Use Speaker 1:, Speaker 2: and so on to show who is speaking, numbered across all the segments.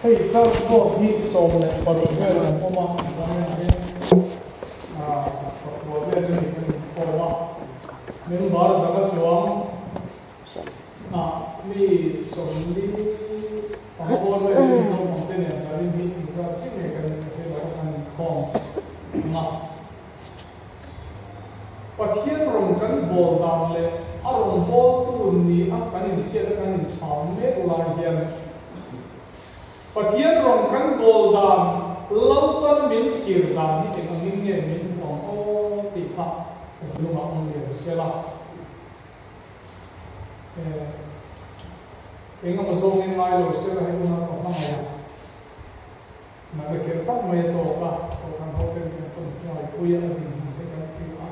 Speaker 1: Hey, thar ko hi som le paru ve la oma zame ne ko ve ni ko ma min bar zaga chuang mi som li pa bo ve ni no mo te ne sa ri ni za chi ne kan ke la kan khom ma pathian rom kan bol dam le arom bol tu ni a kan ni ke kan ni cham me ulai hian pathian rom kan bol dam laupan min thir dam ni te angin nge min ong o ti kha asluma ong le sela enga mazong in mai lo sela hai una ko ma ya na ke ker tak mai to ka ko kan ho ken ken tum chai ku ya ni te kan ti a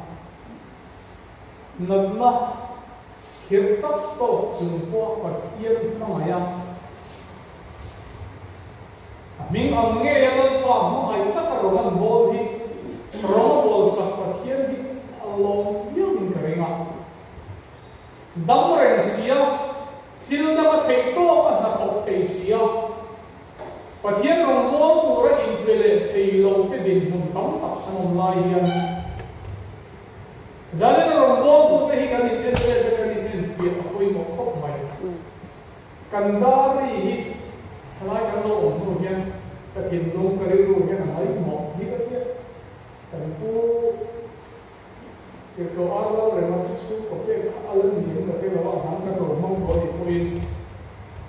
Speaker 1: namma ker tak to chung po pathian ma ya mình ông nghe em qua mua ai tất cả rồi mình bol đi rồi bol sắp phát hiện đi along yêu mình cái gì đâm rèn xia thiếu đó mà thấy to mà nó thọc thấy xia phát hiện rồi bol tu ra in về thấy lâu cái bình hồn tống tập sang lại hiện giờ này rồi bol tu cái cái này cái này phiền quay một khóc mày cần đa đi lại cái lỗ ổn hiện cái thiền đông cái lỗ hiện là mấy một như cái kia cần cô cái câu áo đó rồi nó chỉ số có cái áo lớn nhiều cái lỗ hắn cái lỗ mông có gì quên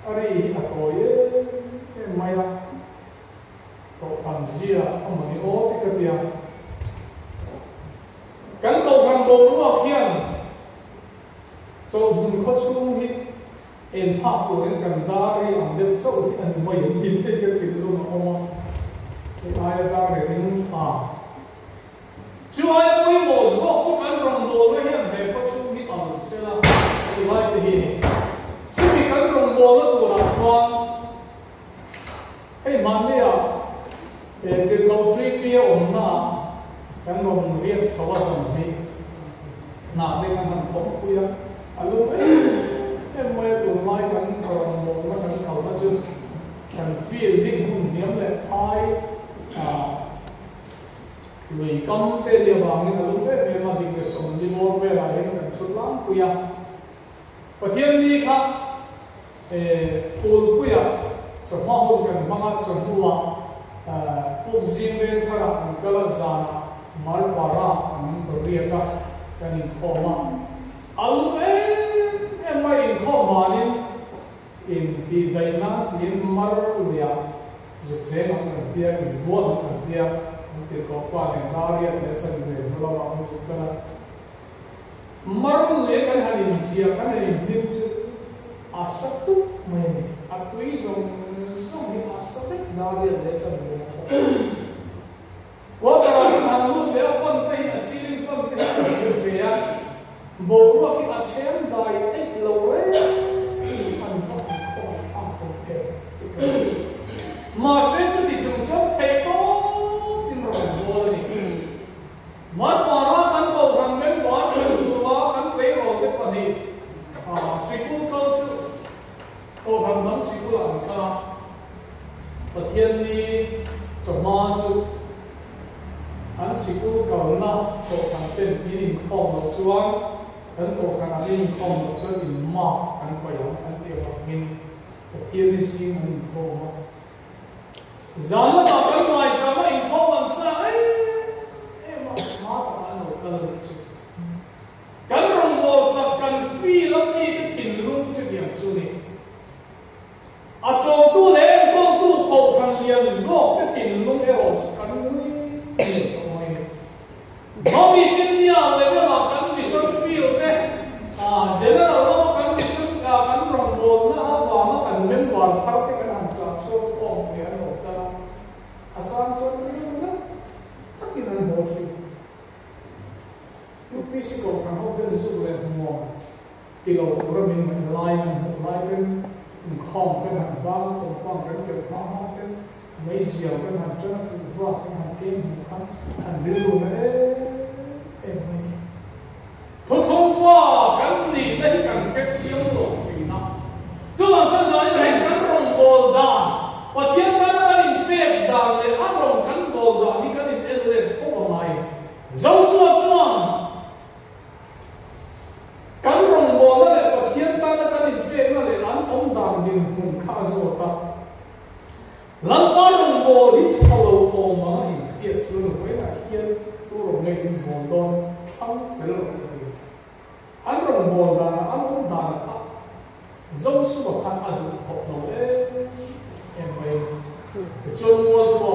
Speaker 1: ở đây là coi cái mai là có phần gì à ông mà đi ốp cái kia cần cầu cần bồ đúng không hiền so mình có xuống đi em học của em cần đa cái làm được sâu thì anh mới hiểu tin thế cái luôn mà không thì ai ta để mình chứ ai mới một số chút anh rồng bồ nó hiện về có chút cái sẽ là thì lại cái gì chứ vì cái rồng bồ nó tụ là xoan cái màn này cái câu chuyện kia ông na cái rồng riêng sáu sầm đi nạp đây cái không khuya lúc ấy em mới tụi mai cần còn một nó cần cầu nó chứ cần phiền định hùng hiếm là ai lùi công tê liều vàng nên là lúc đấy mình mà định cái sống đi vô về lại em cần chút lắm quỳ và thiên đi khác ôn quỳ sống hoa hôn cần mang át sống hùa ôn riêng bên khá là cái là già mal bà ra cần bria cả cần khổ mà lúc ấy em mai in kho manin in ti dai na tin mar luya zu che ma kan tia in bo kan tia ti ko kwa ne na ria ne san de lo wa mu zu kana mar luya kan hanin chia kan hanin nim chu asatu mai a tui zong zong ni asatu na ria ne san de wa ta na lu le fon te asilin fon te ve ya bộ qua khi mà xem đài ít lâu ấy thì thành không thể mà sẽ cho thị trường chấp thấy tốt thì nó bộ này mất bỏ ra cán cầu thằng bên đó từ đó cán thấy rồi cái phần này sĩ phu câu chứ cầu thằng nắm sĩ phu làm ca và thiên đi cho ma chứ anh sĩ phu cầu na cầu thằng tên đi đi không một chuông kan ko kan adin kom no so in ma kan ko yam kan te wa min thiên ni si min ko ma zama ta kan mai zama in ko man sa ma ta no kan ni chu kan rong bol sa kan fi lam ni ke thin lung chu diam chu ni a chong tu le ko kan lian zo ke thin lung e ro kan ni Mami sinya level akan mission field general lo kan mission kan rombol na awama kan member party kan ansa so ko ya no ta asan so ni na takinan ho chi you physical kan ho ben zu le mo kilo ramin line kan in khom kan han ba ko kan ke ha kan mấy giờ kan han cha wa kan han ke kan lu em thông thông qua cái gì đây cần cái chiếu lộ thủy nào, cho nên thật sự này cái rồng bồ đà và thiên Joshua chuan kan rong bo na le pathian ta na kan pe na le an om dan din hum kha zo ta lan pa rong bo hi chalo bo ma in pia chu no we na hian tu rong le in bo don thang fel an rong bo da na an om dan kha Joshua khan a du kho no em mai chu mo chu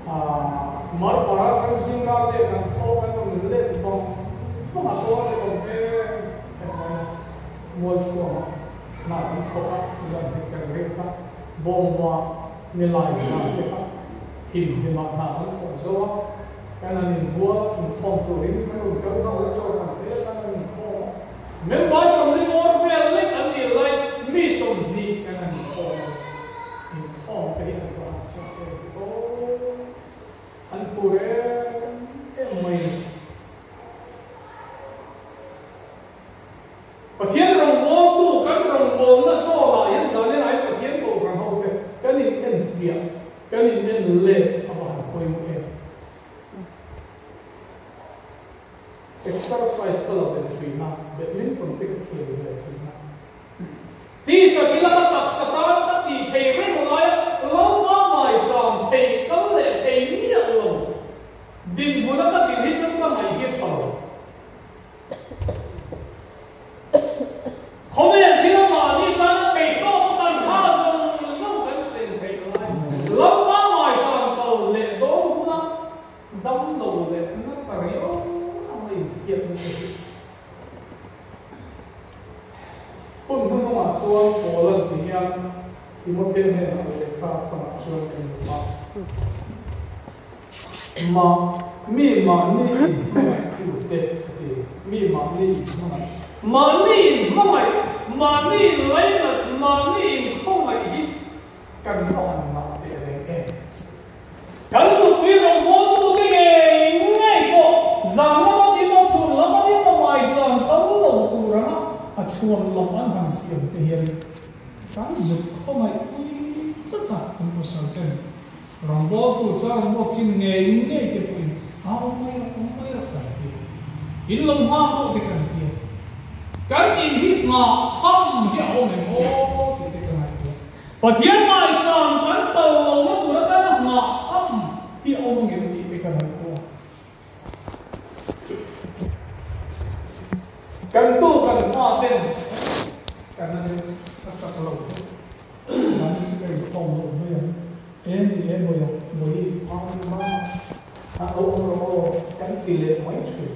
Speaker 1: ma mar para kan singa le kan kho kan no le bom không mà tôi thì còn cái mua chua mà cũng có dần thì cần biết các bom hoa như lại là cái các thìm thì mặt nào cũng có số cái này mình mua mình không tụi mình không cần đâu để cho thằng thế cái này mình không mình nói xong đi mua về lấy anh đi lấy mi xong đi cái này mình không cái này có sao cái có anh phụ em mình Pathian rong bo tu kan rong bo na so la yan sa ne ai pathian ko kan ho ke kan in en via kan in en le aba ko im ke exercise ko la ben trina badminton te ke le trina ti sa kila ka tak satan ka ti thei ren lai lo ma mai cham thei ka le thei ni lo din bu na ka ti ni sam ka mai he chalo hôm nay thì nó mà đi ta nó thấy to cần tha dùng sâu cần xin thấy lại lâu ba ngoài tròn cầu lệ đố cũng nó đâm đầu lệ nó phải yếu mình hiện như phun phun mà xuống bộ lần thì em thì một bên này là lệ pha mà xuống thì mà mi mà ni cái tệ thì mi mà ni Money, money, lấy money không phải ít, cần còn mà để em. Cần một quý đồng vô tu cái nghề ngay bộ, giảm nó bắt đi mau chuồn lắm, bắt đi mau ngoài tròn tấm lồng tù ra mắt, à chuồn lòng ăn hàng xiêm thể hiện, cán dục không phải ít tất cả không có sao tên, lòng vô tu cho một chín nghề ngay cái tuổi, không may là cần tiền, in lồng hoa bộ thì cần tiền. Cái nhìn hít ngọ thâm hiểu mình ô thì cái này và thiên mai sàn cái tàu nó của nó cái ngọ thâm hiểu mình thì cái này cô cần tu cần hoa tên cần nên thật sự là làm cái gì không được bây giờ em thì em bây giờ mới ăn ô cái tỷ lệ mấy chuyện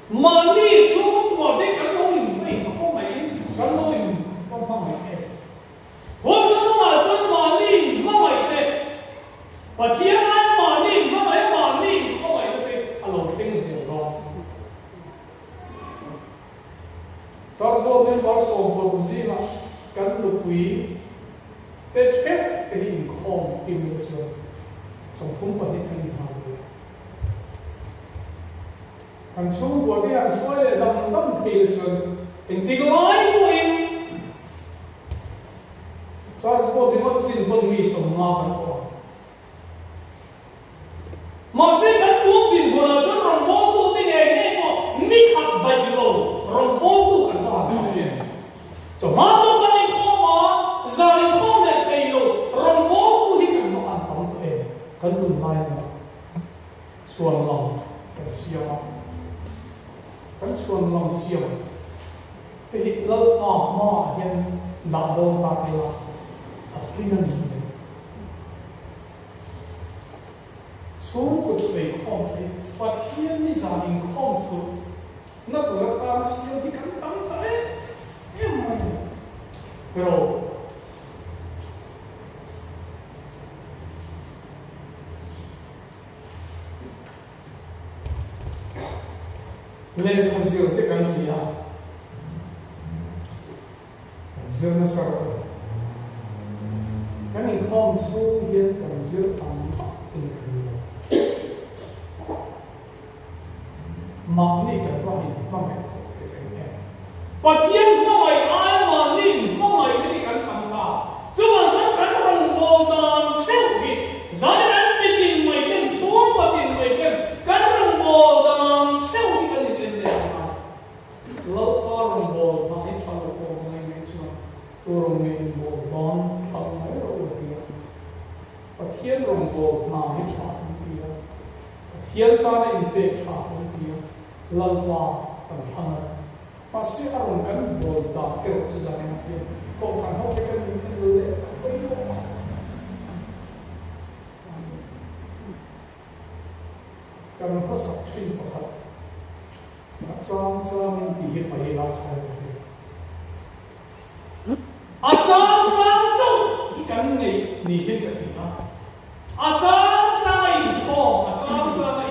Speaker 1: mà đi xuống vào đây cái lối mình không phải cái lối không phải thế hôm đó nó mà xuống mà đi mà phải thế và thiên ai mà đi mà đi không phải thế alo tiếng gì đó sau đó mình bảo sống một gì mà cái lối quý để chết cái hình không tìm được chưa sống không phải cái hình nào Kan chung của cái hàng xuôi là đâm thì là chuyện hình tình lái của em sao số thì mất xin quân mi sống ngao kan ko mà sẽ kan tuông tin của nó cho rong bố tu thì nghe ko nik hạt bay lo rong bố tu kan ko hạt tiền cho mà cho cái này ko mà giờ này ko để thấy lo rong bố tu thì kan ko hạt tông em kan tu mai mà xuân lòng kan siêu kan chuan long siêu thì lâu mà hiện đạo đâu ta hay là kinh nghiệm này xuống của chuyện không thì và thiên lý gia đình không chút nó tụi ta siêu thì kan tăng tới em mày rồi lên không siêu thì cần gì à siêu nó sao cái này không xuống hiện cần siêu tầm tình mà này cần có hình mà mày và thiên mà mày ai mà nhìn mà mày cái gì cần tầm cả chứ mà sao cần rong bồ đàn treo bị giải đến bị tìm mày tên xuống và tìm mày tên cần rong bồ hiền ta này impact cha cũng nhiều lần qua tận thang mà sẽ ở trong cái đồ ta cái đồ cho gia đình hiền có khả năng cái những lệ cái nó có sắp xỉ một thật Achang thì hiện phải là cho Achang trong cái này ni hiện cái gì à Achang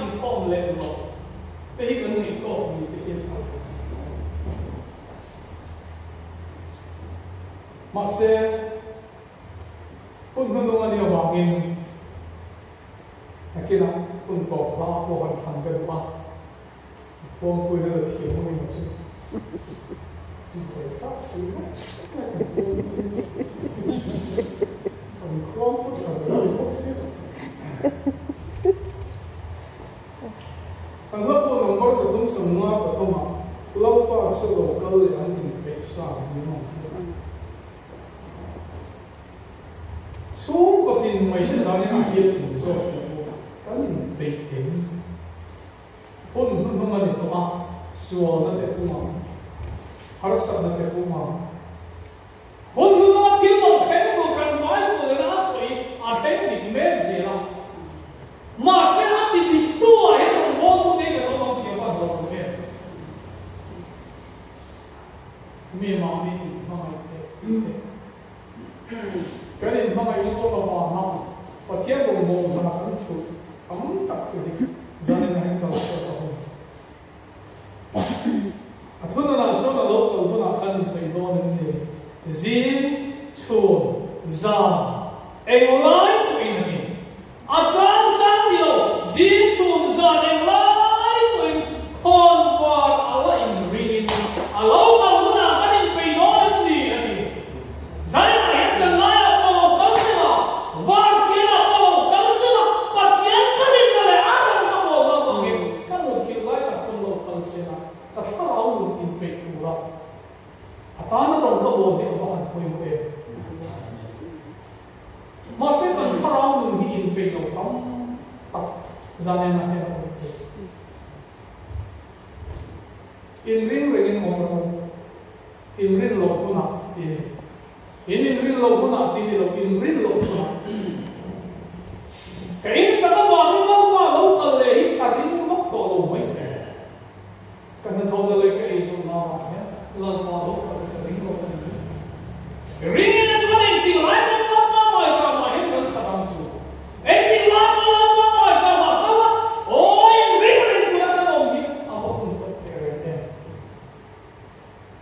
Speaker 1: inform lên rồi cái cái này có ni cái hiện mà sẽ kun đông anh yêu hoàng in cái nào kun có là có hoàn thành cái đó Bom pui na ti mo ni machu. Ko ta chu. Ang krom ko cha na ko si. Ang ho ko ng mo sa tum semua patoma. Lau pa sa local ang impeksa ni mo. Chu ko tin mai na sa ni na hiel ni so. Kanin pe Pun ni toma suo na te kuma harsa na te kuma pun na thil lo khen ko kan mai ko na soi a khen ni me zela ma se a ti ti tu a he no mo tu ne ka no ti ba do ko me ma ni ma mai te ka ni ma mai lo lo ma na pa thia ko mo na kan chu am tak ti zane na hen ka so Athuna na chona local huna kan pe don ni zin chun za engolai to inani achang chang dio zin chun za engolai to in khon war ala in rin alo ka huna kan pe don ni ani zai na hin san lai apolo kalsina war fina apolo kalsina pathian kan ni le ara ka bo ba nge kan no thil lai ta apolo kalsina ta parau impact pura atana ron ka bo he ba han poi mo e ma se kan parau nun hi impact lo tam tak zane na he in ring mo in ring lo kuna in ring lo kuna ti lo in ring lo kuna kai sa ka ba ni lo ma lo ka le hi ka ring lo to lo mai kan na thong le ka iso na ma ya la ma lo ka ring lo ka ring na chu ne ti lai ma lo ma ma cha ma hin kan ka dang chu e ti lai ma lo ma ma cha ma ka la oi ring ku ka lo mi a mo kun ko te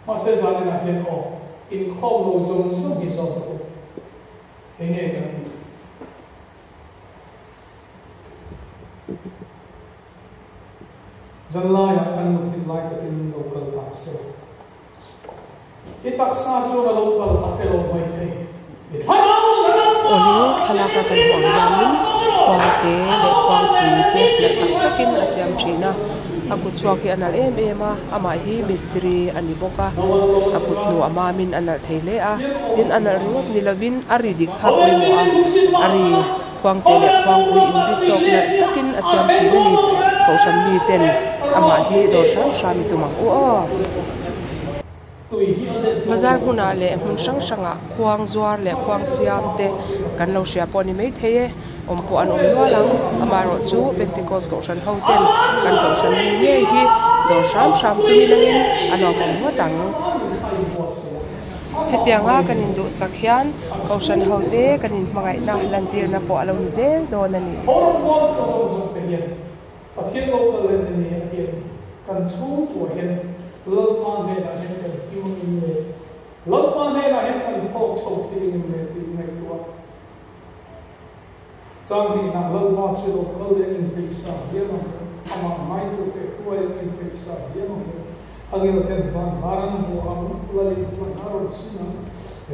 Speaker 1: ma se sa na hen o in kho lo zong so hi so ko e nge ka Zanla yang kan mungkin lai takin local taxi. Itak sa so na local apelo mai kai. Oni
Speaker 2: thalaka kan hong yamin kwangte le kwangpuite tlatak takin asiam thina akut suaki anal ema ama hi mistri ani boka akut nu ama min anal theile a tin anal ruat nilavin ari dik kha oi mo a ari kwangte le kwangpui indi tok na takin asiam thina ni kausan mi ten ama hi dorshan shami tumang o Bazar huna le mun sang sanga khuang zuar le khuang siam te kan lo sia poni mai theye om po an om lo lang amaro chu Pentecost ko san hoten kan ko san ni nge hi do sam sam tu mi langin ano kan wa tang hetianga kan indu sakhian ko san hote kan in mangai na lantir na po alo ni zel do na ni
Speaker 1: pathian lo ka len ni hi kan chu ko hen Lopman he na hen kan kiumin le Lopman he na hen kan thok chok ting le ti mai tua chang ni na lopma chu lo kal le in pisa ye ma ama mai tu te ko in pisa ye ma agil ten van baran ho am lali tu na ro suna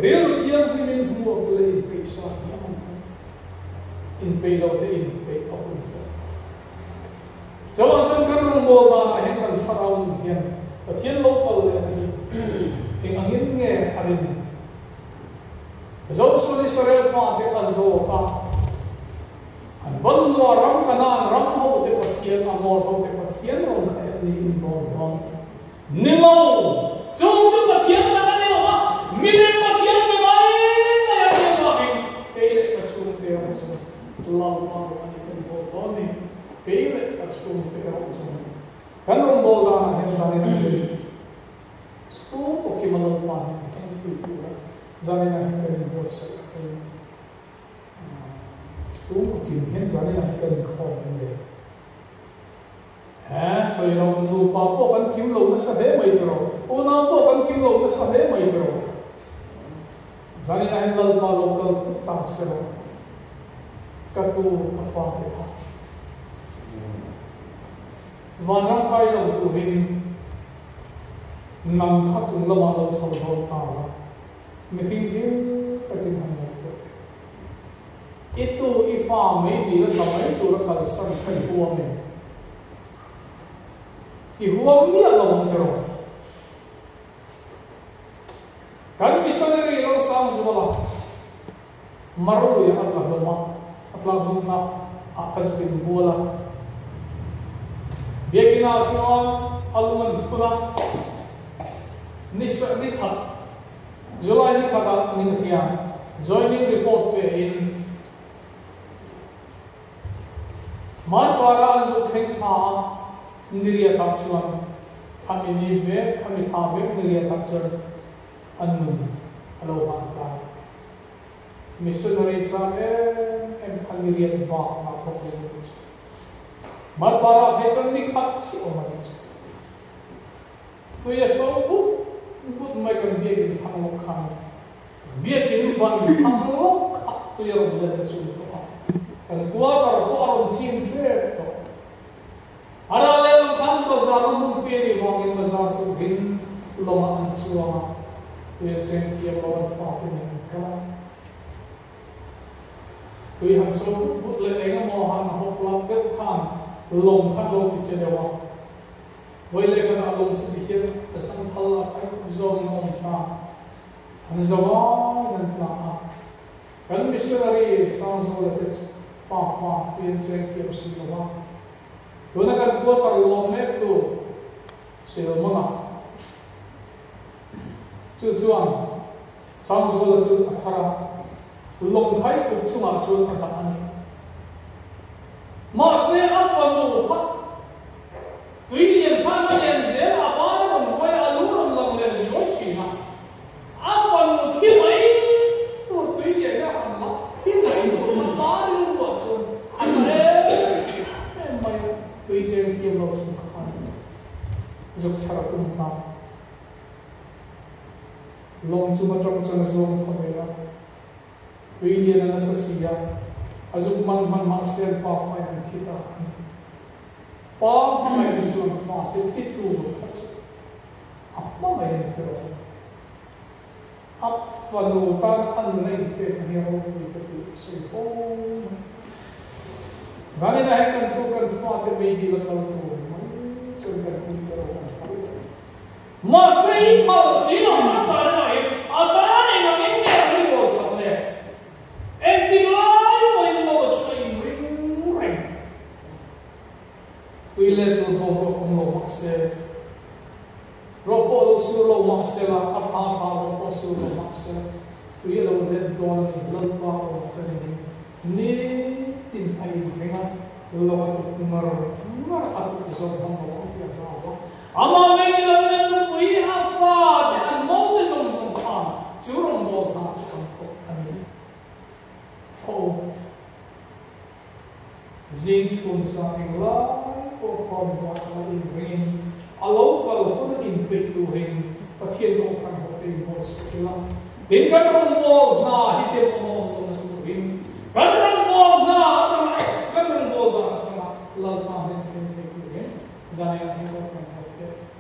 Speaker 1: real thiam ni min hu le in pisa ye ma in pe lo te in pe ko so an san kan ro mo ba hen kan parau hian Pathian local le ani ing angin nge harin zo so ni Israel fa de azo ka an ban lo ram kana ram ho de pathian amor ho te pathian ron khai ni in bon nilo chung chung pathian na kan nilo ma milen pathian me mai na ya ni wa ki keile ka chung te ro so law ma ani kan bon ni keile ka chung te ro so kan ron bo da hen sa ni ni so ko ki ma lo ma ni tu tu zani na hen kan bo sa so ko ki hen zani na hen kan kho ni so yung lupa po kan kimlo na sa he may tro. Una po kan kimlo na sa he may tro. Zani na hinlal pa local tangsero. Katu afake ha. Vanang kayo tuhin nang hatung lamang sa loob tala. Hindi kating hanggang po. Ito ifa may di na kamay ito na kalasan kay huwag ihuam niya lang pero kan missionary lang sang wala maru yang atlah lama akas bin bola dia kena semua aluman pula nisa nikhat July nikhat ninhian joining report pe in man para anju khengtha Niriya takchuan kami nive kami thawe niriya takchur annu aloha ta missionary cha em kami niriya ba ma problem mar para phechan ni khat chi o mani to ye so but mai kan be kin thang lo khan be kin ban thang lo khat to ye ro le chu to kan kwa tar ko aron chin tre to Aralel kan bazar mun peri wangin bazar tu bin loma ansuama tu chen kia lawan fa ni ka tu han so but le enga mo han ho plak de khan lom khat lo pi che dewa wei le kan alom chu bi hian asang phal khai ku zong mom ta han zawa nan ta kan missionary sang zo le te pa fa tu chen kia si lawa Tuna kan kuat parlom net tu silmona cuan sang sudah tu acara lom kai tu cuma cuan kata ani masih apa lu hak tuian kan yang zel apa nak membuat alur lang yang sesuai cina apa lu timai tu tuian dah amat timai tu macam lu buat cuan ada Tuijen kia lo chung khan zuk chara kum ta long chuma trong chang zong thamela tuijen na sa siya azuk man ma sen pa fa yan kita pa mai ni chung fa te tu khat apa mai ni pero ap fanu kan an nei te ni ro ni te so ko Zani na kan tu kan fa te me di lakal tu chung kan ni pero masai au sino sa sa na e abane na in ne ri wo sa le enting lai mo in lo chai ring tuile tu bo ro kom lo makse ro po lo su lo makse la a pha ro po su lo makse tuile lo le don ni lo pa o kan ni tin ai menga lo umar aku zon hom lo ya tawa ama mengi lo na pui afa dan mo de som som khan churong bo na chum ko ani ho zing chun sa ing la ko khom wa in rin alo kal ko in pe tu rin pathian ko khan ho pe mo skila din kan rong bo na hi te mo mo rin kan rong bo na kan rong bo na chama lal pa den chen pe ku rin zai na hi ko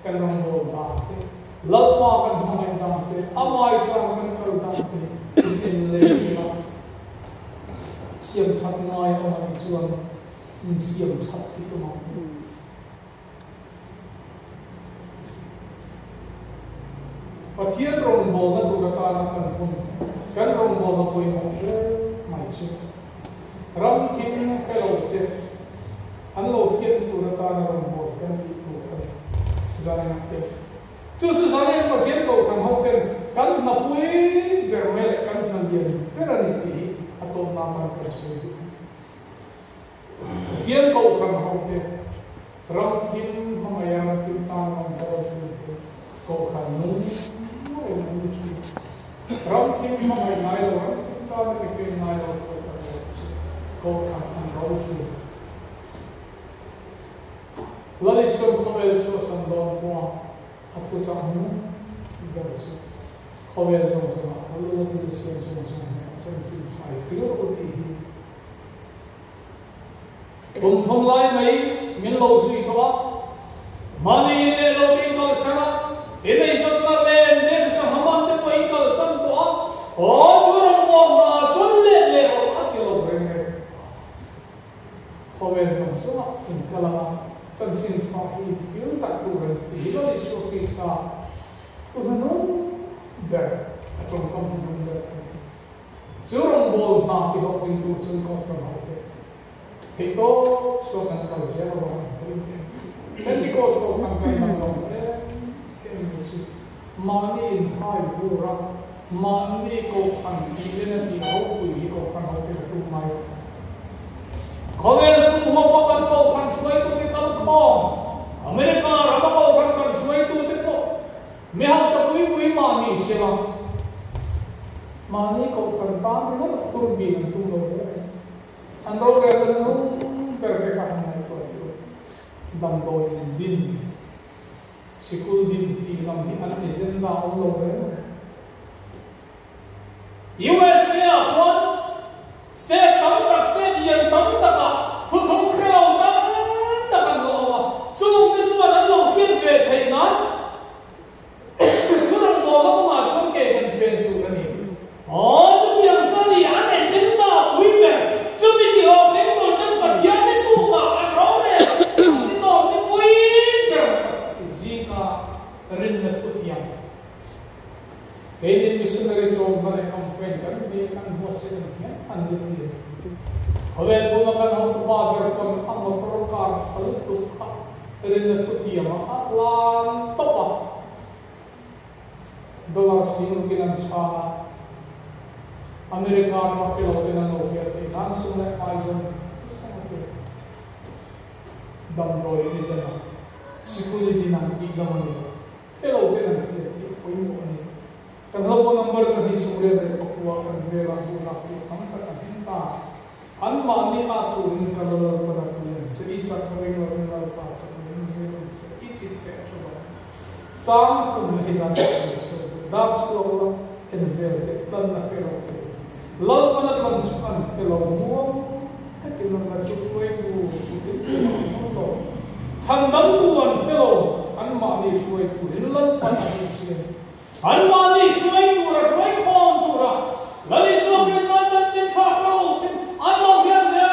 Speaker 1: kan rong bo ba lal pa kan mai da te amai cha kan kal da te in le ma siam chat ngai o ma chuan in siam chat ti ko ma pathian rong bo na tu ka na kan rong bo na poi mo mai chu ram thin ka lo te an lo hian tu chú sáng nay mà kiến cầu thằng hậu tên cắn nạp quý về mẹ lại cắn nạp tiền thế là gì thì atom nam bằng cái số kiến cầu thằng hậu tên ram thiên không ai ăn thiên ta không có chú cầu thằng nung nói nung chú ram thiên không ai nói đâu thiên ta cái cái nói đâu cầu thằng hậu chú Lali som khavel so sandon kwa apu chamu ibasu khavel so so alu tu so so so chen chi phai kilo ko ti bum thom lai mai min lo sui ko mani le lo ti kal sana ene so na le ne so haman te pai kal san to o churang mo na chun le o akilo brenge khavel so so in kala chân xin phá hi yếu tạc tù gần tí đó đi số khi ta tù nó đẹp ở trong công hồn đẹp chứ rong bol na thì học viên tù chân có trong học đẹp thì đó số căn cầu sẽ là bằng nên thì có số căn cầu bằng lòng đấy cái gì chứ mà đi hai vụ ra mà đi có khăn thì nên thì học quỷ có khăn học đẹp tù mai có vẻ cũng học các con cầu khăn suy tu đi con America làm cầu khăn con suy tu đi po mấy học sinh quý mà đi xem mà đi cầu khăn ta thì nó thật khôn bì làm tu đâu đấy anh đâu cái nó cái khăn này thôi đầm đồi din school din thì làm đi anh ấy dân vào đâu đấy US này con state tam tak state yang tam tak thu thong khao tam tak lo chung cái chuan an lo hian ve thei nan chu rang bo lo ma chung ke kan pen tu ani chu yang chu ni an e sin da pui me chu mi ti ho pen tu chan pathian ne tu ka an ro ne ni to ni pui me zika rin na thu tiang Indian missionary zone mà lại campaign kan đi kan ho se ne an ni ni હવે બોલકન હો તો બાબર પણ અમ પ્રકાર ફલ દુખ રિન ફુતિયા આલાન તપા ડોલર સિંગ કિન છા અમેરિકા માં ફેલો તેના નો કે નાન સુને પાઇઝન દમરોય દિના સિકુલી દિના કી ગમની ફેલો તેના કે કોઈ મોની કદો નંબર સહી સુરે દે પકવા કન વેલા પૂરા કમ તક દિનતા Anmani aku ini kalau pada punya cerita orang orang baca ini cerita coba cang pun hizan dah sekolah envel tan nak pelok lalu mana tan sukan pelok muam kita nak cuci itu candang tuan pelok anmani suai tu lalu pada usia anmani suai tu rakyat kaum tu rak lalu suai Kristen jangan cakap ano biasa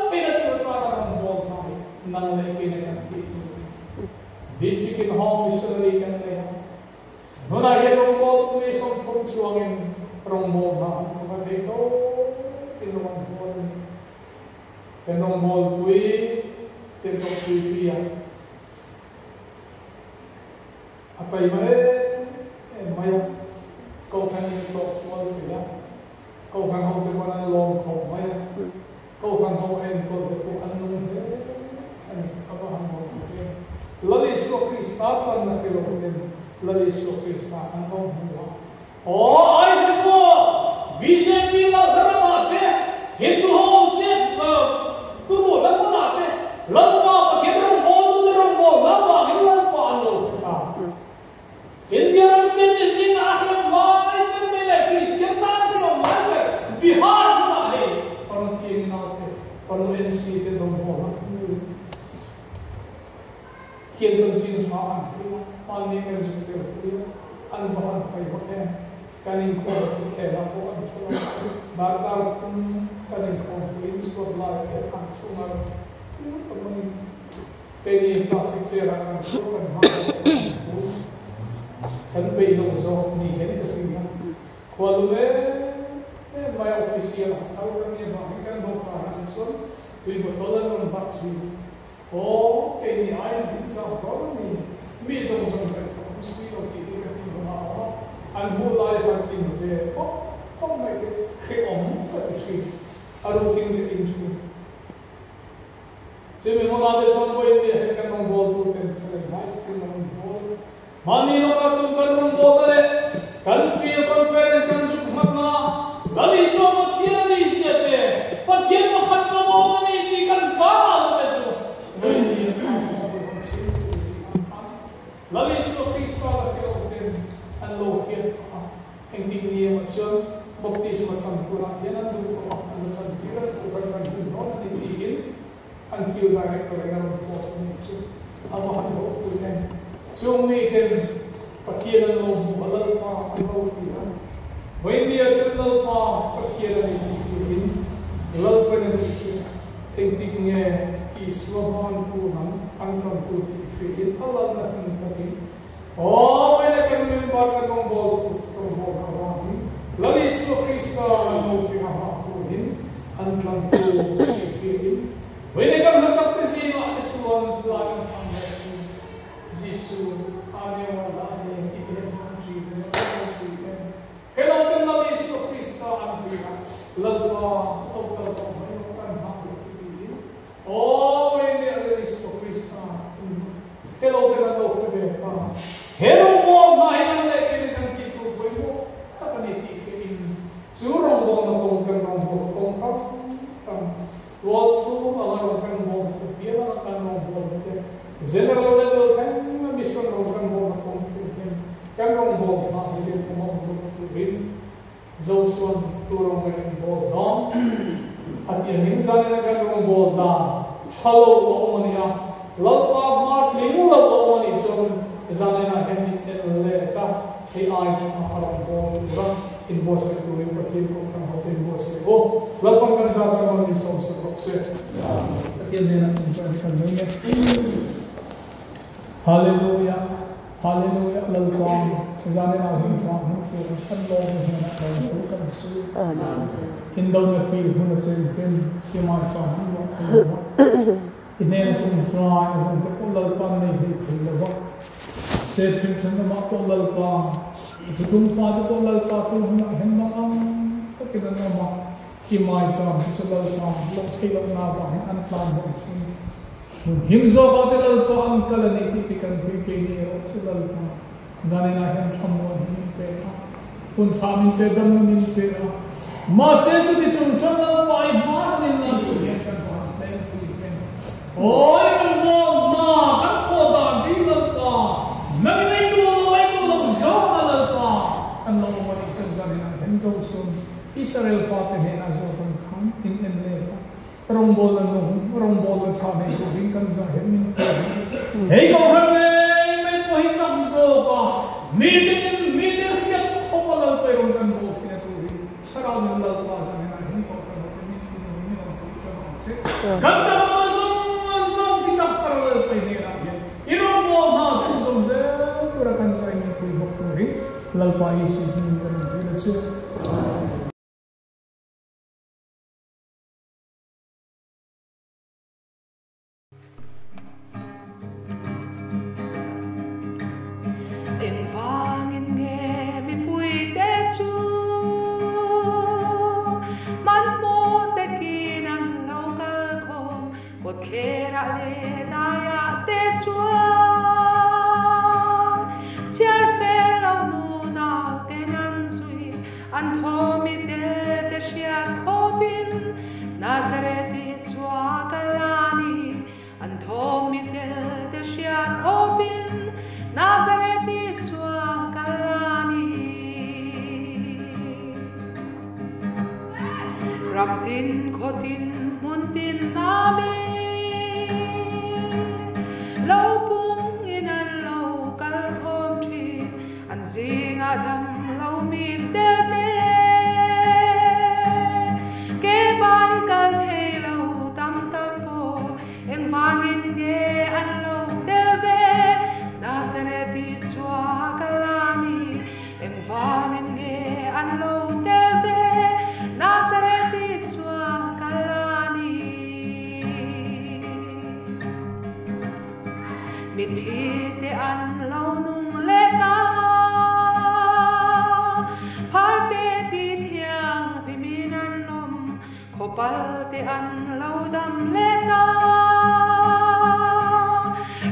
Speaker 1: tidak terpaksa membuat nang lagi nak itu. District home missionary kan leha. Nona ye rombol tu ni sampun suangin rombol na apa itu rombol tui tentu tui pia. Apa ini? Maya kau kan itu kual pia. Kau kan hong tu mana long kau maya. Kau kan hong en kau tu anung he. Ani apa hang hong tu. Lali so Krista kan nak kelompok lali so Krista kan hong hua. Oh, ay Krista. BJP la drama te. Hindu ho che turu la puna te. Lama pakai rong bol lama hindu pa alo. India ram state sing akhir lai kan mele Kristian ta Bihar pun ada, kalau tiang nak, kalau NC itu nombor, tiang sensin cakap, panik kerja tu, anbahan pay pakai, kanin kau cukai lah, kau anculah, bakar pun kanin kau ini sekolah lagi anculah, teman, kini plastik cerah anculah kan pay lozok ni hen kerja, kalau my official tahu kan ni bahkan bukan handsome, we betulan orang batu. Oh, kini ayah bincang kau ni, misal kan see of the King of and who life and in there. Come like it, he almost got the tree. I don't think the into. Jimmy Honda is on way, they had come on board to the life on board. Money no cuts on board, can feel confident, can shoot Magna. Lali so much here is there, but here no cuts on money, he can call Lali so Christ and low here. Hindi niya maksyon, baptism at sangkura. Yan ang dugo ko ang sangkira, over kan hinon, nitigil, and feel direct or ang post ng ito. Ang mga loob ko yan. So, umitin, pakiyan ang loob, balal pa, ang loob ko yan. When di at sandal pa, pakiyan ang itigilin, balal pa ng ito. Tingtig niya, iswahan po ng angkang po itigilin, alal na ng kapit. Oh, when I can remember the Mongol from Hawking, Lali so Krista and Hawking and Tlanto. When I come to Sapesino, this one blind transaction, Zisu, Anewa, Hello, Lali so Krista and Lalwa, Oklahoma, and Hamlet City. Oh, when the other is so Krista. Hello, Hello, Hero mo mahinang lekin ng kituboy mo, takanitikin. Surong mo na kung kanong botong kang walso, alarong kang mo, bilang kanong botong. General level kan, mission ro kang mo na kung kanong mo, mahilin mo mo rin. Zawson, turong kang mo doon. At yung minsan na kanong mo na, chalo o maniya, lalpa matling ulaw o maniya, Zanena Hemin Leta, the eye from Harabon, in Boston, doing what he could come out in Boston. Oh, welcome, Kanzata, on this also. Again, hallelujah, hallelujah, Lalpam, Zanena Him and Lord is in the field, who has been Simon, in the end, dry, and the Lalpam may be the work. Said Pinson about the Lalpa. If you don't find the Lalpa, to him, take it another. He might jump to Lalpa, look, he look now, and plant himself at the Lalpa, uncle, and he can be to Lalpa. Zanina him someone in Pera. Puncham in Pedam in Pera. Master to the Chunchana, my man in London, oh, I will go, ma, cut for the Lalpa. Naging ito ay tulong sa Lalpa. Ang mga isang sarili ng Zawson, Israel Fatin na Zawson kan in Enleta. Rombol na chane ko rin kan sa hemin. Hey, kung may pohitsak sa pa, meeting hiyak ko pala pero kan mo pinatuloy. Maraming Lalpa sa hindi ko kan sa mga song pitsak para Lalpa nila. Inong mo mga sumsumse, purakan sa inyo po yung bakuri, lalpa isip ng ganun.
Speaker 2: Ramtin kotin muntin namin Laupung inan lau kalkom tri An sing adam lau min delte Kebai kal thei lau tam tapo Eng vangin ge an lau delve Nazareti swa kalani Eng vangin ge an lau delve Nazareti pal te an lo dam le ta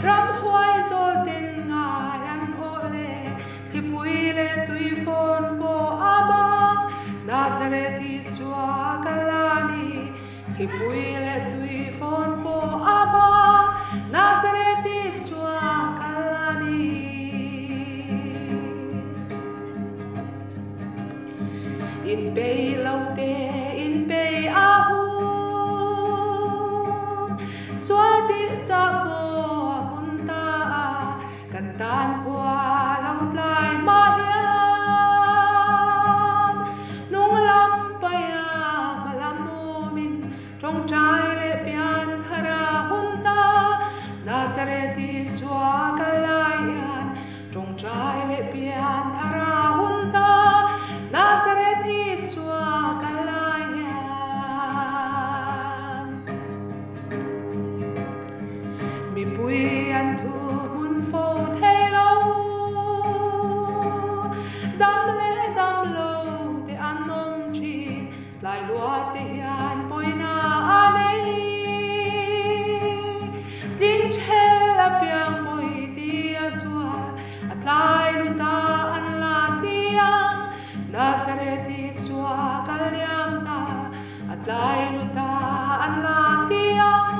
Speaker 2: ram huai zol tin nga an o le thi pui le tui phon po aba Nazareth Iswa kalani thi pui le tui phon po aba Nazareth Iswa kalani in bay laute in bay ahun swati chapo hunta kan tan kwa laut lai ma hian nung lam paya malam min trong trai le pian thara hunta Nazareth Iswa kalayan trong trai le pian thara hunta Nazareth Iswa kalayan mi pui an thu mun fo thei lo dam lo te an nom chin lai lua te hian poina anei ding chel a piang poi ti a zual at lai lu ta an la tiang Nazareth Iswa kalyam ta at lai lu ta an la tiang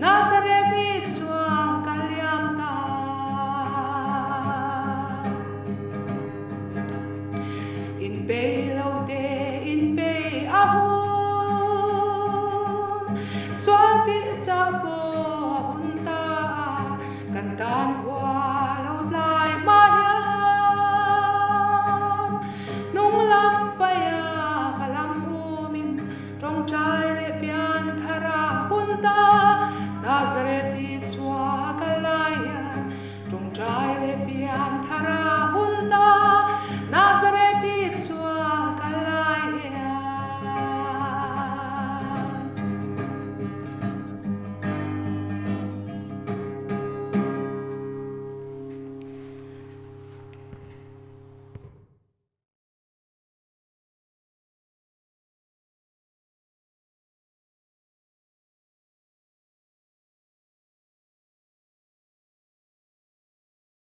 Speaker 2: Nazareth Iswa kalyam ta in bay laute in bay ahun swati chapo hunta kan tan kwa laut lai ma hian nung lam paya malam umin trong trai le pian thara hunta